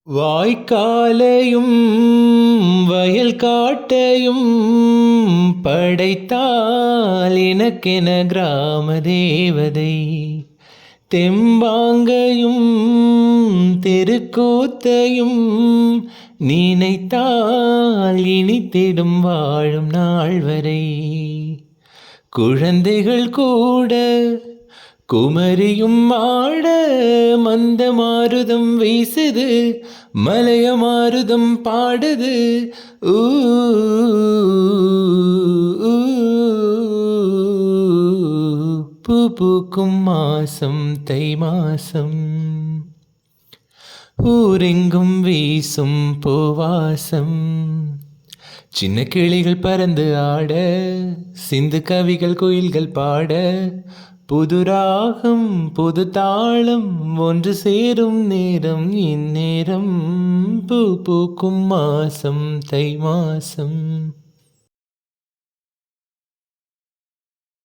வாய்க்காலையும் வயல் காட்டையும் படைத்தால் எனக்கென கிராம தேவதை. தெம்பாங்கையும் தெருக்கூத்தையும் நினைத்தால் இனித்திடும் வாழும் நாள் வரை. குழந்தைகள் கூட குமரியும் ஆட மந்த மாருதம் வீசுது, மலைய மாருதம் பாடுது. ஊ பூ பூக்கும் மாசம் தை மாசம், ஊரெங்கும் வீசும் பூவாசம். சின்ன கிளிகள் பறந்து ஆட, சிந்து கவிகள் குயில்கள் பாட, புது ராகம் புது தாளம் ஒன்று சேரும் நேரம் இந்நேரம். பூ பூக்கும் மாசம் தை மாசம்.